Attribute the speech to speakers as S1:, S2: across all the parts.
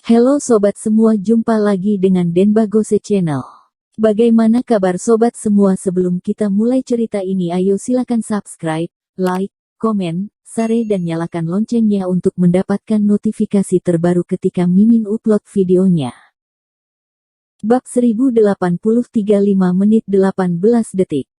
S1: Halo sobat semua, jumpa lagi dengan Denbagose Channel. Bagaimana kabar sobat semua? Sebelum kita mulai cerita ini, ayo silakan subscribe, like, komen, share dan nyalakan loncengnya untuk mendapatkan notifikasi terbaru ketika Mimin upload videonya. Bab 1083 5 menit 18 detik.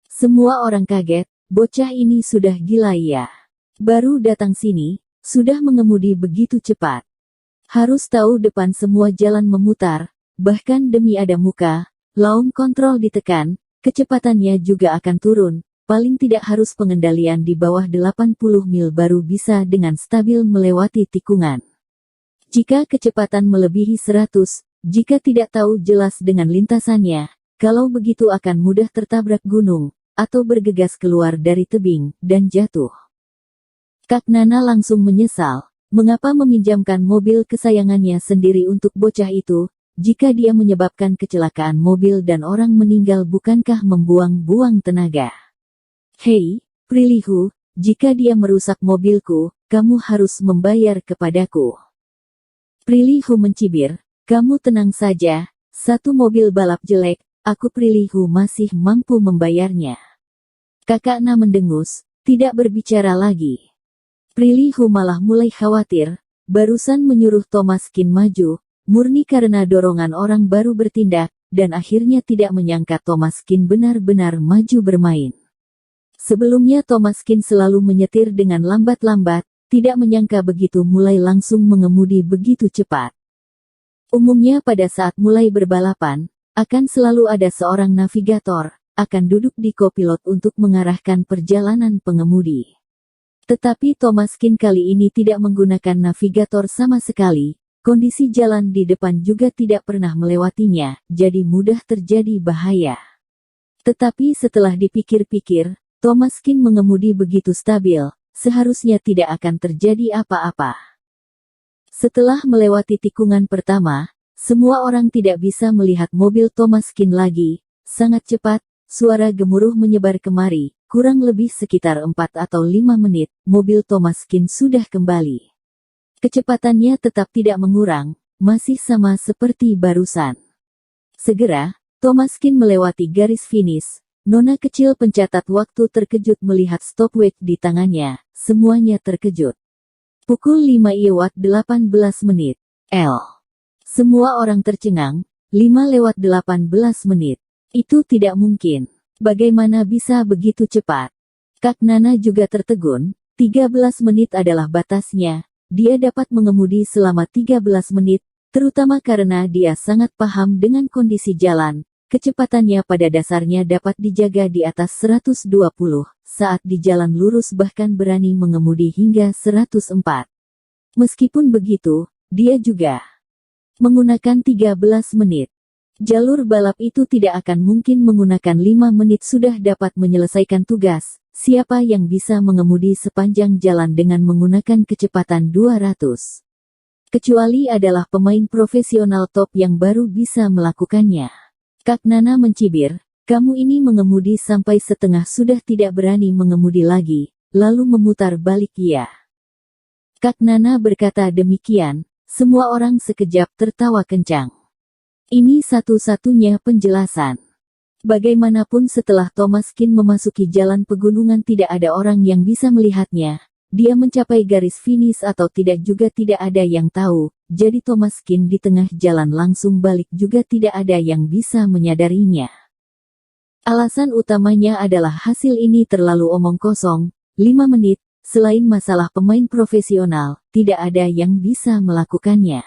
S1: Semua orang kaget, bocah ini sudah gila ya. Baru datang sini, sudah mengemudi begitu cepat. Harus tahu depan semua jalan memutar, bahkan demi ada muka, laung kontrol ditekan, kecepatannya juga akan turun, paling tidak harus pengendalian di bawah 80 mil baru bisa dengan stabil melewati tikungan. Jika kecepatan melebihi 100, jika tidak tahu jelas dengan lintasannya, kalau begitu akan mudah tertabrak gunung, atau bergegas keluar dari tebing, dan jatuh. Kak Nana langsung menyesal. Mengapa meminjamkan mobil kesayangannya sendiri untuk bocah itu? Jika dia menyebabkan kecelakaan mobil dan orang meninggal, bukankah membuang-buang tenaga? Hei, Prilihu, jika dia merusak mobilku, kamu harus membayar kepadaku. Prilihu mencibir, kamu tenang saja, satu mobil balap jelek, aku Prilihu masih mampu membayarnya. Kakak Na mendengus, tidak berbicara lagi. Prilihu malah mulai khawatir, barusan menyuruh Thomaskin maju, murni karena dorongan orang baru bertindak, dan akhirnya tidak menyangka Thomaskin benar-benar maju bermain. Sebelumnya Thomaskin selalu menyetir dengan lambat-lambat, tidak menyangka begitu mulai langsung mengemudi begitu cepat. Umumnya pada saat mulai berbalapan, akan selalu ada seorang navigator, akan duduk di kopilot untuk mengarahkan perjalanan pengemudi. Tetapi Thomaskin kali ini tidak menggunakan navigator sama sekali, kondisi jalan di depan juga tidak pernah melewatinya, jadi mudah terjadi bahaya. Tetapi setelah dipikir-pikir, Thomaskin mengemudi begitu stabil, seharusnya tidak akan terjadi apa-apa. Setelah melewati tikungan pertama, semua orang tidak bisa melihat mobil Thomaskin lagi, sangat cepat, suara gemuruh menyebar kemari. Kurang lebih sekitar 4 atau 5 menit, mobil Thomaskin sudah kembali. Kecepatannya tetap tidak mengurang, masih sama seperti barusan. Segera, Thomaskin melewati garis finish. Nona kecil pencatat waktu terkejut melihat stopwatch di tangannya, semuanya terkejut. Pukul 5 lewat 18 menit. Semua orang tercengang, 5 lewat 18 menit. Itu tidak mungkin. Bagaimana bisa begitu cepat? Kak Nana juga tertegun, 13 menit adalah batasnya, dia dapat mengemudi selama 13 menit, terutama karena dia sangat paham dengan kondisi jalan, kecepatannya pada dasarnya dapat dijaga di atas 120, saat di jalan lurus bahkan berani mengemudi hingga 104. Meskipun begitu, dia juga menggunakan 13 menit. Jalur balap itu tidak akan mungkin menggunakan 5 menit sudah dapat menyelesaikan tugas. Siapa yang bisa mengemudi sepanjang jalan dengan menggunakan kecepatan 200? Kecuali adalah pemain profesional top yang baru bisa melakukannya. Kak Nana mencibir, kamu ini mengemudi sampai setengah sudah tidak berani mengemudi lagi, lalu memutar balik ya. Kak Nana berkata demikian, semua orang sekejap tertawa kencang. Ini satu-satunya penjelasan. Bagaimanapun setelah Thomaskin memasuki jalan pegunungan tidak ada orang yang bisa melihatnya. Dia mencapai garis finish atau tidak juga tidak ada yang tahu. Jadi Thomaskin di tengah jalan langsung balik juga tidak ada yang bisa menyadarinya. Alasan utamanya adalah hasil ini terlalu omong kosong. 5 menit, selain masalah pemain profesional, tidak ada yang bisa melakukannya.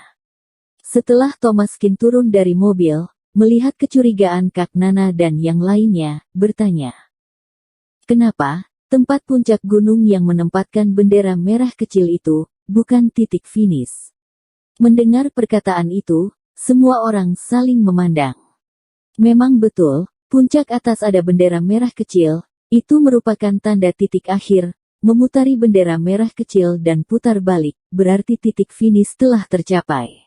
S1: Setelah Thomaskin turun dari mobil, melihat kecurigaan Kak Nana dan yang lainnya, bertanya. Kenapa, tempat puncak gunung yang menempatkan bendera merah kecil itu, bukan titik finish? Mendengar perkataan itu, semua orang saling memandang. Memang betul, puncak atas ada bendera merah kecil, itu merupakan tanda titik akhir, memutari bendera merah kecil dan putar balik, berarti titik finish telah tercapai.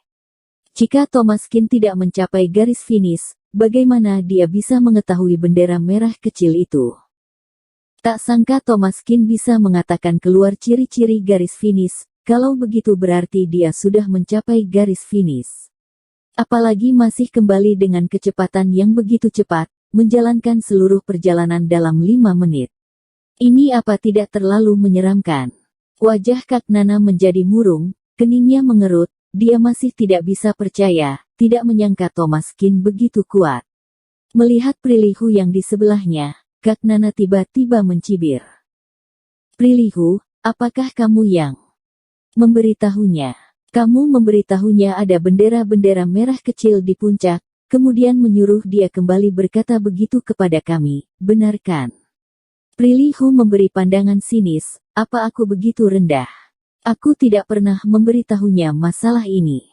S1: Jika Thomaskin tidak mencapai garis finish, bagaimana dia bisa mengetahui bendera merah kecil itu? Tak sangka Thomaskin bisa mengatakan keluar ciri-ciri garis finish, kalau begitu berarti dia sudah mencapai garis finish. Apalagi masih kembali dengan kecepatan yang begitu cepat, menjalankan seluruh perjalanan dalam 5 menit. Ini apa tidak terlalu menyeramkan? Wajah Kak Nana menjadi murung, keningnya mengerut, dia masih tidak bisa percaya, tidak menyangka Thomas Kin begitu kuat. Melihat Prilihu yang di sebelahnya, Kak Nana tiba-tiba mencibir. Prilihu, apakah kamu yang memberitahunya? Kamu memberitahunya ada bendera-bendera merah kecil di puncak, kemudian menyuruh dia kembali berkata begitu kepada kami, benar kan? Prilihu memberi pandangan sinis, apa aku begitu rendah? Aku tidak pernah memberitahunya masalah ini.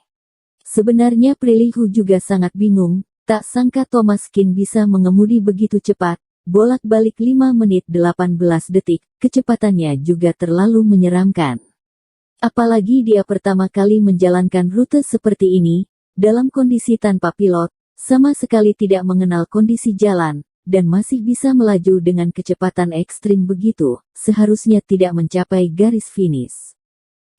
S1: Sebenarnya Prilihu juga sangat bingung, tak sangka Thomas Kin bisa mengemudi begitu cepat, bolak-balik 5 menit 18 detik, kecepatannya juga terlalu menyeramkan. Apalagi dia pertama kali menjalankan rute seperti ini, dalam kondisi tanpa pilot, sama sekali tidak mengenal kondisi jalan, dan masih bisa melaju dengan kecepatan ekstrim begitu, seharusnya tidak mencapai garis finish.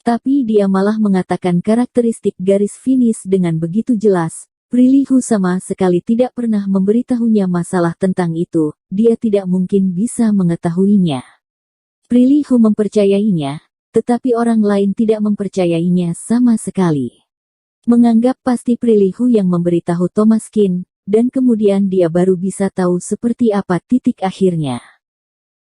S1: Tapi dia malah mengatakan karakteristik garis finish dengan begitu jelas, Prilihu sama sekali tidak pernah memberitahunya masalah tentang itu, dia tidak mungkin bisa mengetahuinya. Prilihu mempercayainya, tetapi orang lain tidak mempercayainya sama sekali. Menganggap pasti Prilihu yang memberitahu Thomas Kin, dan kemudian dia baru bisa tahu seperti apa titik akhirnya.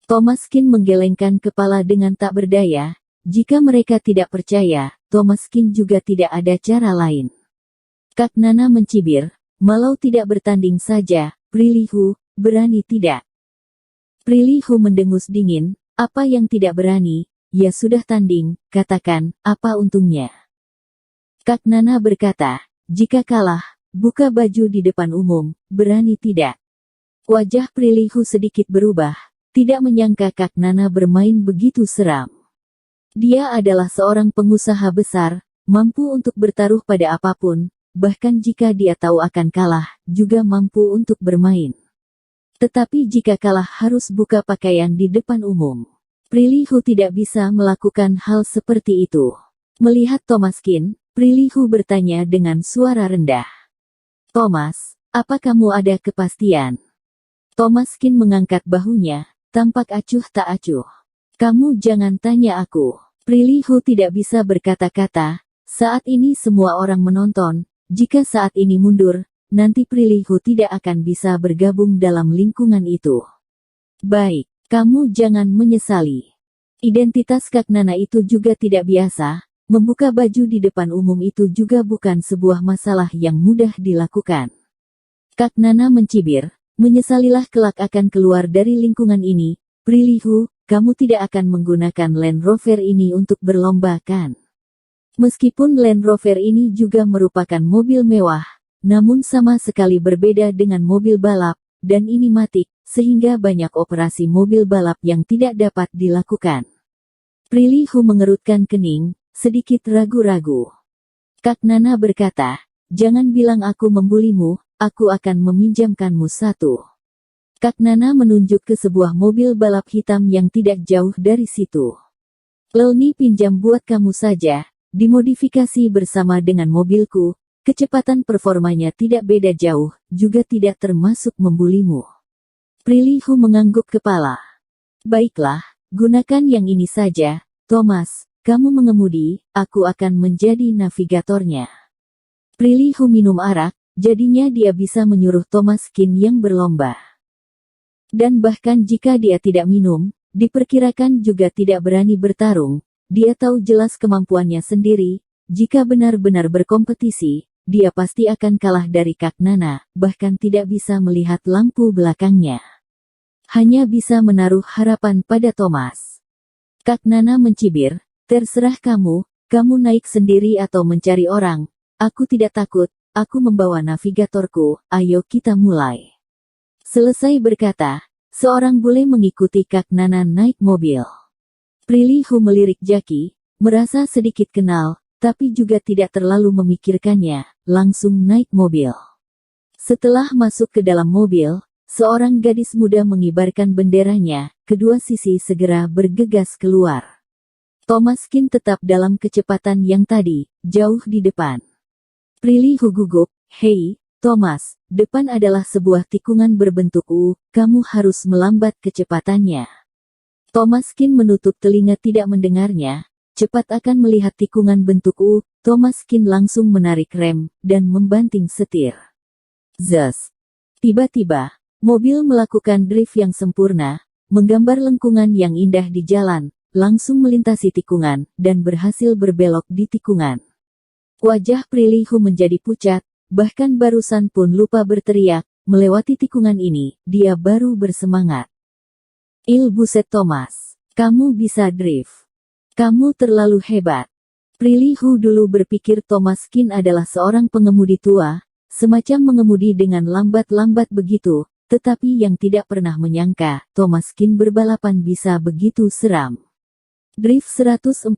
S1: Thomas Kin menggelengkan kepala dengan tak berdaya, jika mereka tidak percaya, Thomas Kin juga tidak ada cara lain. Kak Nana mencibir, malau tidak bertanding saja, Prilihu, berani tidak? Prilihu mendengus dingin, apa yang tidak berani? Ya sudah tanding, katakan, apa untungnya? Kak Nana berkata, jika kalah, buka baju di depan umum, berani tidak? Wajah Prilihu sedikit berubah, tidak menyangka Kak Nana bermain begitu seram. Dia adalah seorang pengusaha besar, mampu untuk bertaruh pada apapun, bahkan jika dia tahu akan kalah, juga mampu untuk bermain. Tetapi jika kalah harus buka pakaian di depan umum. Prilihu tidak bisa melakukan hal seperti itu. Melihat Thomas Kin, Prilihu bertanya dengan suara rendah. Thomas, apa kamu ada kepastian? Thomas Kin mengangkat bahunya, tampak acuh tak acuh. Kamu jangan tanya aku. Prilihu tidak bisa berkata-kata, saat ini semua orang menonton, jika saat ini mundur, nanti Prilihu tidak akan bisa bergabung dalam lingkungan itu. Baik. Kamu jangan menyesali. Identitas Kak Nana itu juga tidak biasa, membuka baju di depan umum itu juga bukan sebuah masalah yang mudah dilakukan. Kak Nana mencibir, menyesalilah kelak akan keluar dari lingkungan ini, Prilihu, kamu tidak akan menggunakan Land Rover ini untuk berlomba kan? Meskipun Land Rover ini juga merupakan mobil mewah, namun sama sekali berbeda dengan mobil balap, dan ini matic, sehingga banyak operasi mobil balap yang tidak dapat dilakukan. Prilihu mengerutkan kening, sedikit ragu-ragu. Kak Nana berkata, jangan bilang aku membulimu, aku akan meminjamkanmu satu. Kak Nana menunjuk ke sebuah mobil balap hitam yang tidak jauh dari situ. Lelni pinjam buat kamu saja, dimodifikasi bersama dengan mobilku, kecepatan performanya tidak beda jauh, juga tidak termasuk membulimu. Prilihu mengangguk kepala. Baiklah, gunakan yang ini saja, Thomas, kamu mengemudi, aku akan menjadi navigatornya. Prilihu minum arak, jadinya dia bisa menyuruh Thomas Kin yang berlomba. Dan bahkan jika dia tidak minum, diperkirakan juga tidak berani bertarung, dia tahu jelas kemampuannya sendiri, jika benar-benar berkompetisi, dia pasti akan kalah dari Kak Nana, bahkan tidak bisa melihat lampu belakangnya. Hanya bisa menaruh harapan pada Thomas. Kak Nana mencibir, terserah kamu, kamu naik sendiri atau mencari orang, aku tidak takut, aku membawa navigatorku, ayo kita mulai. Selesai berkata, seorang bule mengikuti Kak Nana naik mobil. Prilihu melirik Jaki, merasa sedikit kenal, tapi juga tidak terlalu memikirkannya, langsung naik mobil. Setelah masuk ke dalam mobil, seorang gadis muda mengibarkan benderanya, kedua sisi segera bergegas keluar. Thomas Kin tetap dalam kecepatan yang tadi, jauh di depan. Prilly Hu gugup, "Hei, Thomas, depan adalah sebuah tikungan berbentuk U, kamu harus melambat kecepatannya." Thomas Kin menutup telinga tidak mendengarnya, cepat akan melihat tikungan bentuk U, Thomas Kin langsung menarik rem, dan membanting setir. Zes. Tiba-tiba, mobil melakukan drift yang sempurna, menggambar lengkungan yang indah di jalan, langsung melintasi tikungan, dan berhasil berbelok di tikungan. Wajah Prilly Hu menjadi pucat, bahkan barusan pun lupa berteriak, melewati tikungan ini, dia baru bersemangat. Buset Thomas, kamu bisa drift. Kamu terlalu hebat. Prilly Hu dulu berpikir Thomas Kin adalah seorang pengemudi tua, semacam mengemudi dengan lambat-lambat begitu, tetapi yang tidak pernah menyangka, Thomas Kin berbalapan bisa begitu seram. Drift 140.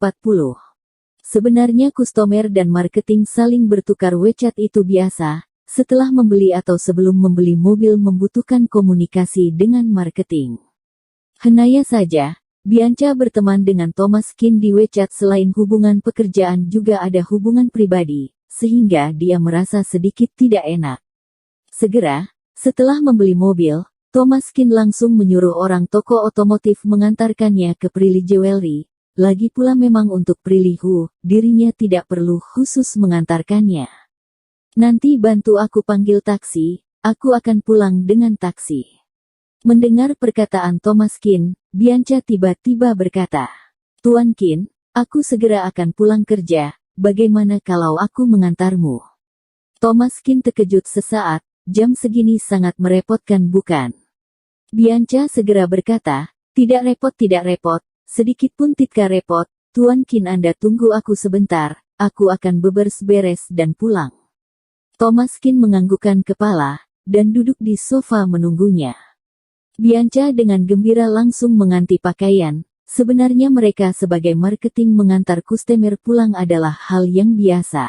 S1: Sebenarnya kustomer dan marketing saling bertukar WeChat itu biasa, setelah membeli atau sebelum membeli mobil membutuhkan komunikasi dengan marketing. Henaya saja, Bianca berteman dengan Thomas Kin di WeChat selain hubungan pekerjaan juga ada hubungan pribadi, sehingga dia merasa sedikit tidak enak. Segera, setelah membeli mobil, Thomas Kin langsung menyuruh orang toko otomotif mengantarkannya ke Prilly Jewelry. Lagi pula memang untuk Prilly Hu, dirinya tidak perlu khusus mengantarkannya. "Nanti bantu aku panggil taksi, aku akan pulang dengan taksi." Mendengar perkataan Thomas Kin, Bianca tiba-tiba berkata, "Tuan Kin, aku segera akan pulang kerja, bagaimana kalau aku mengantarmu?" Thomas Kin terkejut sesaat, jam segini sangat merepotkan bukan? Bianca segera berkata, tidak repot, sedikit pun tidak repot, Tuan Kin Anda tunggu aku sebentar, aku akan beberes-beres dan pulang. Thomas Kin menganggukkan kepala, dan duduk di sofa menunggunya. Bianca dengan gembira langsung menganti pakaian, sebenarnya mereka sebagai marketing mengantar kustomer pulang adalah hal yang biasa.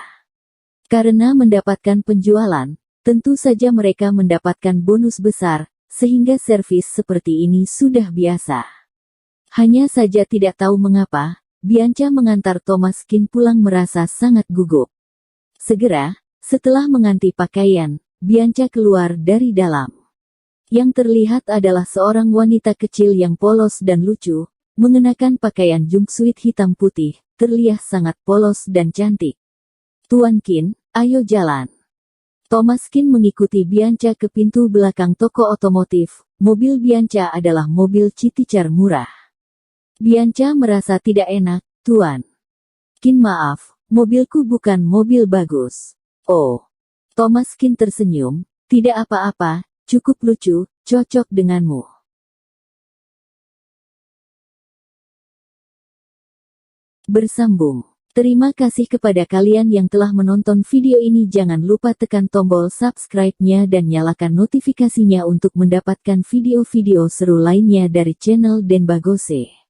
S1: Karena mendapatkan penjualan, tentu saja mereka mendapatkan bonus besar, sehingga servis seperti ini sudah biasa. Hanya saja tidak tahu mengapa, Bianca mengantar Thomas Kin pulang merasa sangat gugup. Segera, setelah menganti pakaian, Bianca keluar dari dalam. Yang terlihat adalah seorang wanita kecil yang polos dan lucu, mengenakan pakaian jumpsuit hitam putih, terlihat sangat polos dan cantik. "Tuan Kin, ayo jalan." Thomas Kin mengikuti Bianca ke pintu belakang toko otomotif. Mobil Bianca adalah mobil citicar murah. Bianca merasa tidak enak, "Tuan Kin maaf, mobilku bukan mobil bagus." "Oh." Thomas Kin tersenyum, "Tidak apa-apa, cukup lucu, cocok denganmu." Bersambung. Terima kasih kepada kalian yang telah menonton video ini. Jangan lupa tekan tombol subscribe-nya dan nyalakan notifikasinya untuk mendapatkan video-video seru lainnya dari channel Denbagose.